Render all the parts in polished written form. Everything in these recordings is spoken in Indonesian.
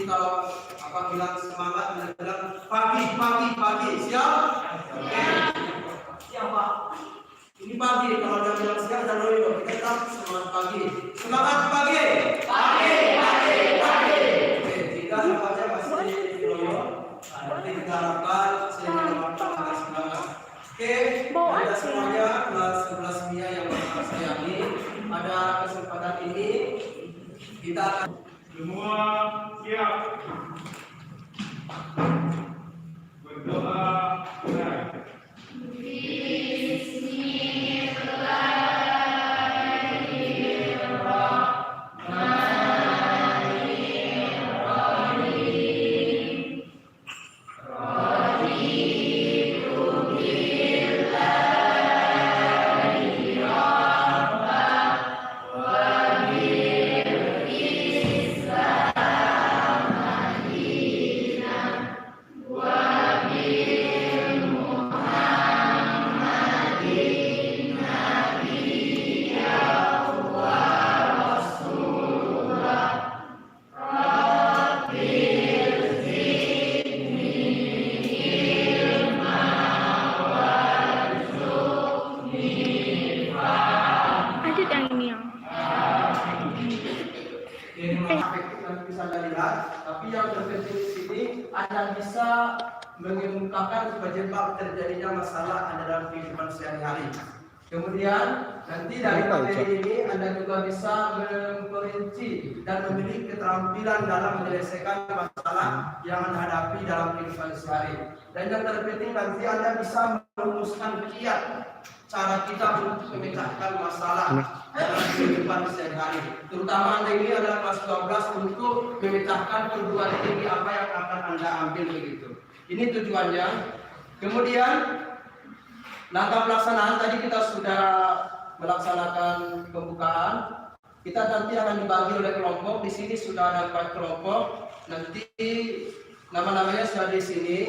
kalau apa bilang semangat, bilang pagi, siap? Oke. Siap Pak. Ini pagi, kalau dia bilang siap dan loyo, kita tetap semangat pagi. Semangat pagi. Pagi. Oke, jika nampaknya masih loyo, nanti kita harapkan sehingga agak semangat. Oke, kita semuanya kelas 11 MIA yang saya sayangi, pada kesempatan ini kita akan semua siap berdoa mulai. bisa dilihat, tapi yang terpenting di sini Anda bisa mengemukakan penyebab terjadinya masalah Anda dalam kehidupan sehari-hari. Kemudian nanti dari materi ini Anda juga bisa memperinci dan memiliki keterampilan dalam menyelesaikan masalah yang Anda hadapi dalam kehidupan sehari. Dan yang terpenting nanti Anda bisa merumuskan kiat cara kita untuk memecahkan masalah dalam kehidupan sehari-hari. Terutama Anda ini adalah kelas 12 untuk memecahkan perguruan tinggi apa yang akan Anda ambil begitu. Ini tujuannya. Kemudian langkah pelaksanaan tadi kita sudah melaksanakan pembukaan. Kita nanti akan dibagi oleh kelompok. Di sini sudah ada 4 kelompok. Nanti nama-namanya sudah di sini.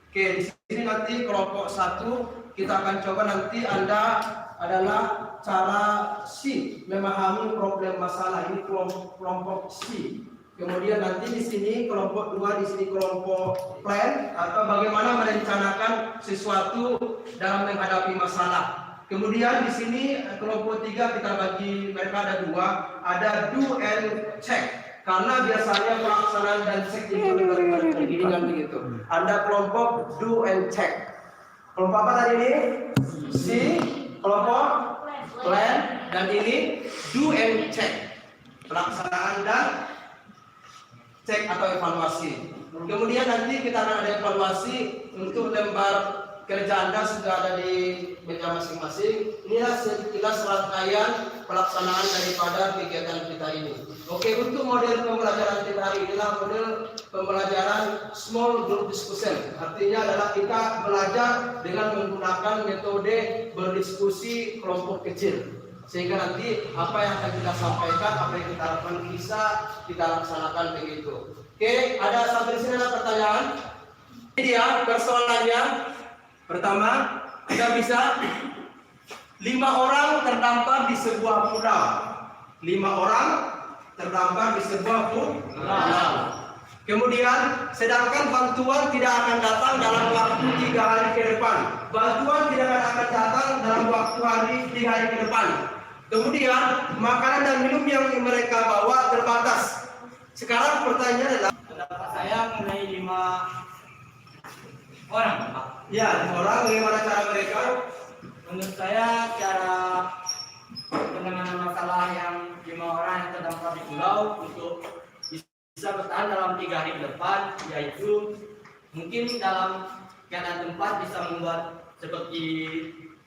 Oke, di sini nanti kelompok 1 kita akan coba nanti Anda adalah cara C memahami problem masalah. Ini kelompok C. Kemudian nanti di sini kelompok 2, di sini kelompok plan atau bagaimana merencanakan sesuatu dalam menghadapi masalah. Kemudian di sini kelompok 3 kita bagi mereka ada 2, ada do and check. Karena biasanya pelaksanaan dan check itu beriringan begitu. Ada kelompok do and check. Kelompok apa tadi ini? C, kelompok plan, dan ini do and check. Pelaksanaan dan cek atau evaluasi. Kemudian nanti kita akan ada evaluasi untuk lembar kerja Anda sudah ada di meja masing-masing. Inilah sekilas rangkaian pelaksanaan daripada kegiatan kita ini. Oke, untuk model pembelajaran kita hari inilah model pembelajaran small group discussion. Artinya adalah kita belajar dengan menggunakan metode berdiskusi kelompok kecil. Sehingga nanti apa yang akan kita sampaikan, apa yang kita lakukan bisa kita laksanakan begitu. Oke, ada sampai di sini ada pertanyaan? Ini dia persoalannya. Pertama, kita bisa 5 orang terdampar di sebuah pulau. 5 orang terdampar di sebuah pulau. Kemudian, sedangkan bantuan tidak akan datang dalam waktu 3 hari ke depan. Bantuan tidak akan datang dalam waktu 3 hari ke depan. Kemudian makanan dan minum yang mereka bawa terbatas. Sekarang pertanyaannya adalah pendapat saya mengenai 5 orang, Pak. Ya, 5 orang, bagaimana cara mereka? Menurut saya cara penanganan masalah yang 5 orang yang terdampar di pulau untuk bisa bertahan dalam 3 hari ke depan, yaitu mungkin dalam keadaan tempat bisa membuat seperti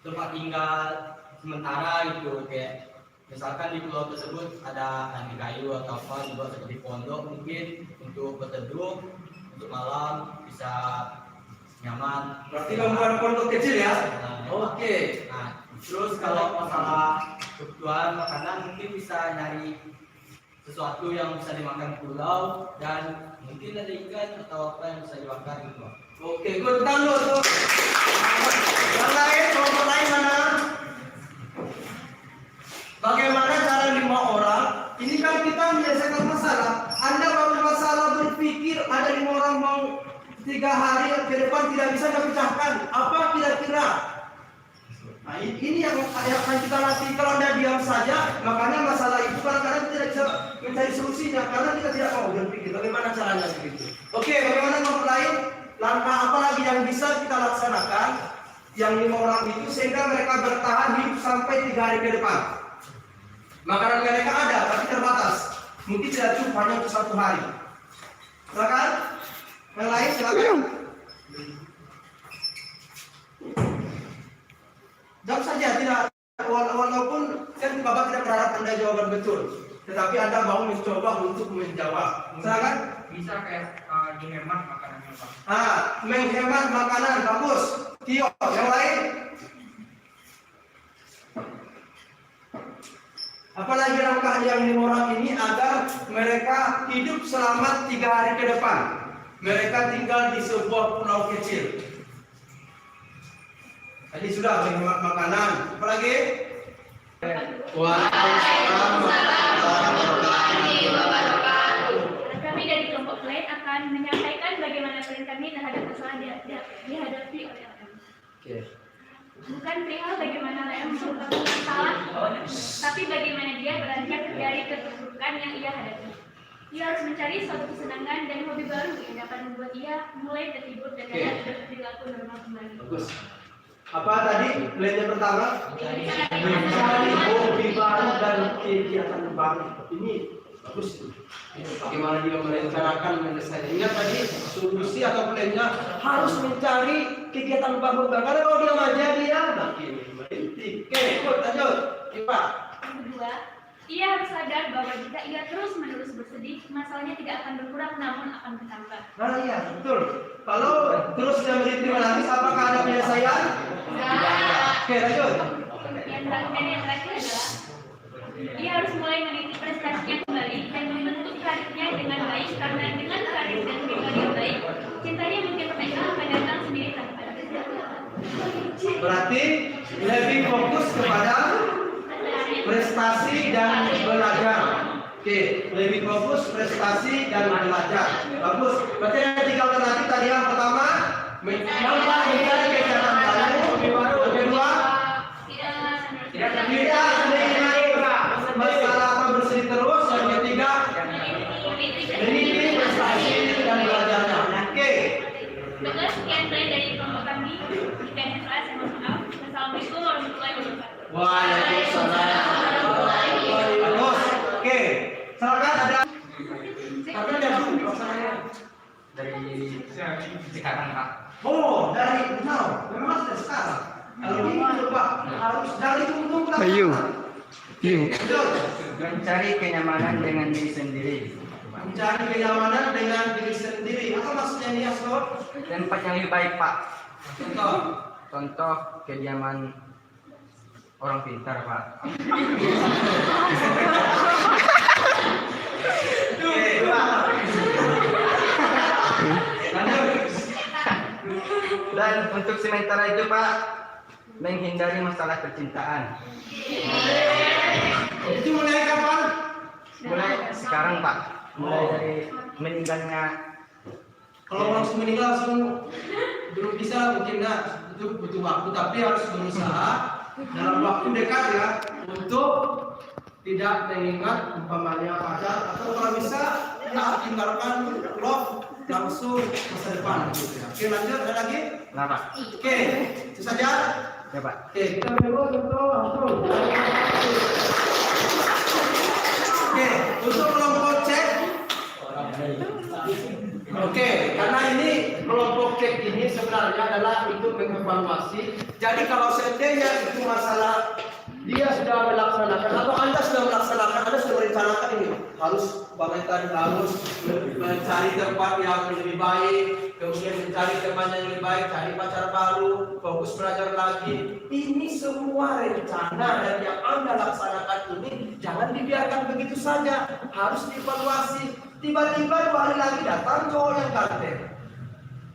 tempat tinggal sementara gitu, kayak misalkan di pulau tersebut ada ranting kayu atau apa dibuat seperti pondok mungkin untuk berteduh untuk malam bisa nyaman. Berarti membuat pondok kecil ya? Oke. Nah, terus kalau masalah kebutuhan makanan mungkin bisa nyari sesuatu yang bisa dimakan pulau dan mungkin ada ikan atau apa yang bisa dimakan gitu. Oke, good dulu tuh. Yang lain, kelompok lain mana? Bagaimana cara 5 orang? Ini kan kita menyelesaikan masalah. Anda kalau masalah 3 hari ke depan tidak bisa dipecahkan. Apa kira-kira? Nah, ini yang akan kita latih. Kalau Anda diam saja, makanya masalah itu kadang-kadang tidak bisa mencari solusinya karena kita tidak mau berpikir bagaimana caranya begitu. Oke, bagaimana memulai? Langkah apa lagi yang bisa kita laksanakan yang 5 orang itu sehingga mereka bertahan hidup sampai 3 hari ke depan? Makanan mereka ada, tapi terbatas. Mungkin tidak cukup hanya untuk 1 hari. Silakan. Yang lain silakan. Jawab saja, tidak walaupun kan Bapak tidak berharap Anda jawaban betul, tetapi Anda mau mencoba untuk menjawab. Silakan. Bisa kayak dihemat makanannya Pak. Menghemat makanan bagus. Tio, yang lain? Apalagi langkah yang 5 orang ini agar mereka hidup selamat 3 hari ke depan. Mereka tinggal di sebuah pulau kecil. Tadi sudah menghemat makanan. Apalagi? Waalaikumsalam warahmatullahi wabarakatuh. Kami dari kelompok lain akan menyampaikan bagaimana peran kami terhadap masalah dihadapi oleh orang. Oke. Bukan perihal bagaimana orang merupakan masalah, tapi bagaimana dia beranjak dari keterpurukan yang ia hadapi. Ia harus mencari suatu kesenangan dan hobi baru yang dapat membuat ia mulai terhibur dan dapat berperilaku normal kembali. Bagus. Apa tadi plannya pertama? Mencari hobi baru dan kegiatan baru. Ini bagus. Bagaimana dia merencanakan mendesain? Ingat tadi solusi atau plannya harus mencari kegiatan baru. Karena kalau dia aja dia makin berhenti. Oke, ikut lanjut. Pak. Yang kedua, ia harus sadar bahwa jika ia terus-menerus bersedih, masalahnya tidak akan berkurang namun akan bertambah. Nah iya, betul. Kalau terus dia berhenti menangis, apakah ada penyelesaian? Oke, lanjut. Yang terakhir adalah ia harus mulai meniti prestasinya kembali dan membentuk karirnya dengan baik karena dengan karir dan pribadi yang baik, cintanya mungkin mereka akan datang sendiri tanpa ada. Berarti lebih fokus kepada prestasi dan belajar. Oke, lebih fokus prestasi dan belajar. Bagus. Berarti ada 3 alternatif tadi. Yang pertama, mencari kegiatan baru. Yang kedua, tidak masalah apa bersedih terus. Yang ketiga, meniti prestasi dan belajarnya. Oke. Baiklah, sekian saya dari kelompok kami. Jika ada salah, saya mohon maaf. Wassalamualaikum warahmatullahi wabarakatuh. Waalaikumsalam. Bagus. Oke. Silakan ada. Tapi ada pelaksananya Dari sekarang Pak. Oh, dari now. Memang sudah sekarang. Kalau ini Pak harus dari tunggu pelaksanaan. Ayo. Betul. Mencari kenyamanan dengan diri sendiri. Mencari kenyamanan dengan diri sendiri. Apa maksudnya ini, Asror? Tempat yang lebih baik Pak. Contoh. Contoh kediaman orang pintar Pak. Oke, Pak. Lanjut. Dan untuk sementara itu Pak, menghindari masalah percintaan. Itu mulai kapan? Mulai sekarang Pak. Mulai dari meninggalnya. Kalau langsung meninggal langsung belum bisa, mungkin enggak, itu butuh waktu, tapi harus berusaha dalam waktu dekat ya untuk tidak mengingat umpamanya pacar atau kalau bisa ya tinggalkan love langsung masa depan gitu ya. Oke, lanjut, ada lagi? Nah Pak. Oke, itu saja. Ya Pak. Oke, kita berdua contoh langsung. Oke, untuk kelompok cek. Oke, karena ini kelompok cek ini sebenarnya adalah untuk mengevaluasi. Jadi kalau seandainya itu masalah dia sudah melaksanakan atau Anda sudah melaksanakan, Anda sudah merencanakan ini harus bahkan harus mencari tempat yang lebih baik, kemudian mencari teman yang lebih baik, cari pacar baru, fokus belajar lagi. Ini semua rencana dan yang Anda laksanakan ini jangan dibiarkan begitu saja, harus dievaluasi. Tiba-tiba 2 hari lagi datang cowok yang ganteng.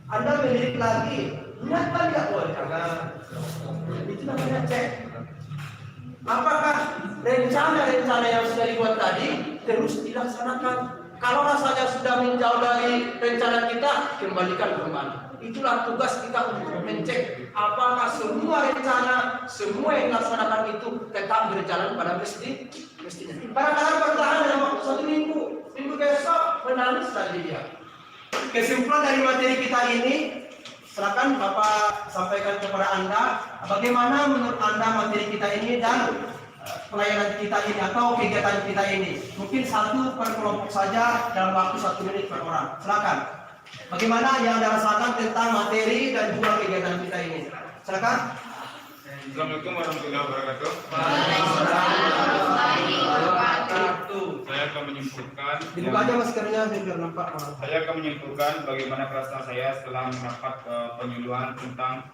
Anda melirik lagi, ingat kan nggak? Oh jangan. Itu namanya cek. Apakah rencana-rencana yang sudah dibuat tadi terus dilaksanakan? Kalau rasanya sudah menjauh dari dari rencana kita, kembalikan kembali. Itulah tugas kita untuk mencek apakah semua rencana, semua yang dilaksanakan itu tetap berjalan pada mestinya. Kadang-kadang bertahan dalam waktu 1 minggu, minggu besok menangis lagi dia. Kesimpulan dari materi kita ini, silakan Bapak sampaikan kepada Anda, bagaimana menurut Anda materi kita ini dan pelayanan kita ini atau kegiatan kita ini. Mungkin satu per kelompok saja dalam waktu 1 menit per orang. Silakan. Bagaimana yang Anda rasakan tentang materi dan juga kegiatan kita ini? Silakan. Assalamualaikum warahmatullahi wabarakatuh. Saya akan menyimpulkan. Dibuka aja maskernya biar nampak. Saya akan menyimpulkan bagaimana perasaan saya setelah mendapat penyuluhan tentang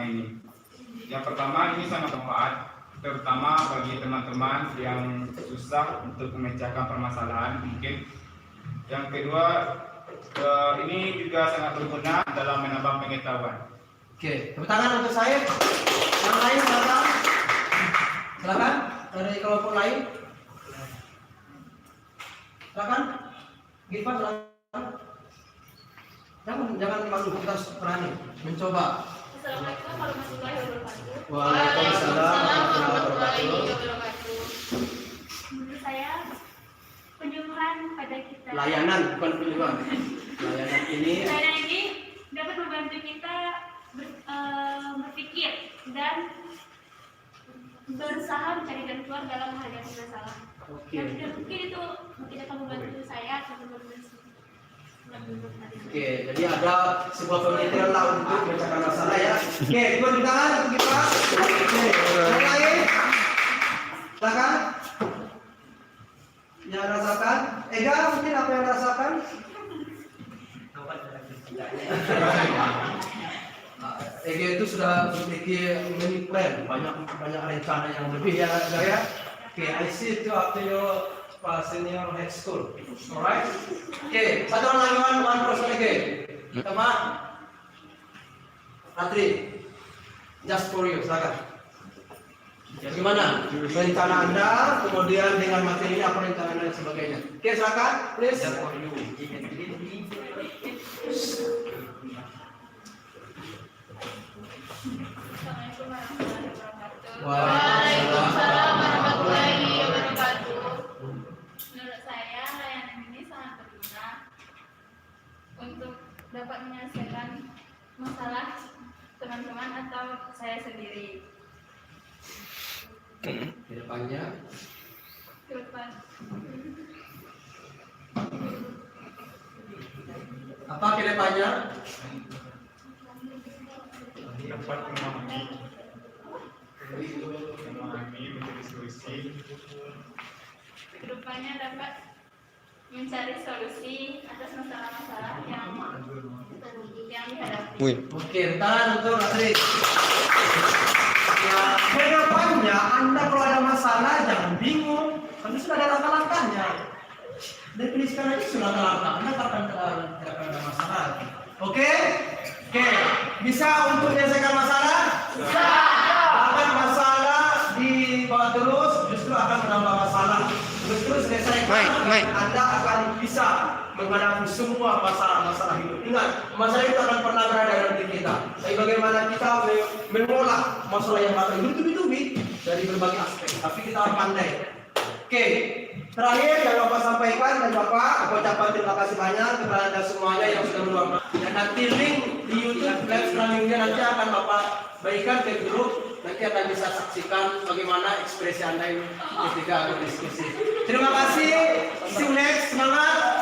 ini. Yang pertama, ini sangat bermanfaat, terutama bagi teman-teman yang susah untuk memecahkan permasalahan mungkin. Yang kedua, ini juga sangat berguna dalam menambah pengetahuan. Oke, tepuk tangan untuk saya. Yang lain silakan. Silakan dari kelompok lain. Silakan. Gilpan silakan. Jangan malu, kita harus berani mencoba. Assalamualaikum warahmatullahi wabarakatuh. Waalaikumsalam warahmatullahi wabarakatuh. Menurut saya penyuluhan pada kita. Layanan bukan penyuluhan. Layanan ini dapat membantu kita berpikir dan berusaha mencari jalan keluar dalam menghadapi masalah. Yang tidak mungkin itu tidak akan membantu saya atau membantu. Oke, jadi ada sebuah pemikiran lah untuk memecahkan masalah ya. Oke, dua di tangan untuk kita. Oke, yang lain, silakan. Yang rasakan, Ega mungkin apa yang rasakan? Ega itu sudah memiliki mini plan, banyak rencana yang lebih ya, ya. Oke, I see itu after your senior high school, alright? Oke, satu orang lagi, one person again. Teman, Ratri, just for you, silakan. Gimana rencana Anda, kemudian dengan materi ini apa rencana Anda dan sebagainya? Oke, silakan, please. Waalaikumsalam warahmatullahi wabarakatuh. Menurut saya layanan ini sangat berguna untuk dapat menyelesaikan masalah teman-teman atau saya sendiri. Kedepannya, apa kedepannya? Dapat memahami menjadi solusi. Kedepannya dapat mencari solusi atas masalah-masalah yang dihadapi. Oke, tangan untuk Ratri. Ya, kedepannya Anda kalau ada masalah jangan bingung, karena sudah ada langkah-langkahnya. Definisikan aja sudah ada langkah, Anda tidak akan ada masalah. Oke, bisa untuk menyelesaikan masalah? Bisa. Akan masalah dibawa terus, justru akan menambah masalah. Terus selesaikan, Anda akan bisa menghadapi semua masalah-masalah hidup. Ingat, masalah itu akan pernah berada dalam diri kita. Tapi bagaimana kita mengolah masalah yang ada bertubi-tubi dari berbagai aspek. Tapi kita harus pandai. Oke, terakhir yang Bapak sampaikan dan Bapak, aku ucapkan terima kasih banyak kepada Anda semuanya yang sudah meluangkan. Dan nanti link di YouTube live streamingnya nanti akan Bapak bagikan ke grup. Nanti akan bisa saksikan bagaimana ekspresi Anda ini ketika berdiskusi. Terima kasih. See you next. Semangat.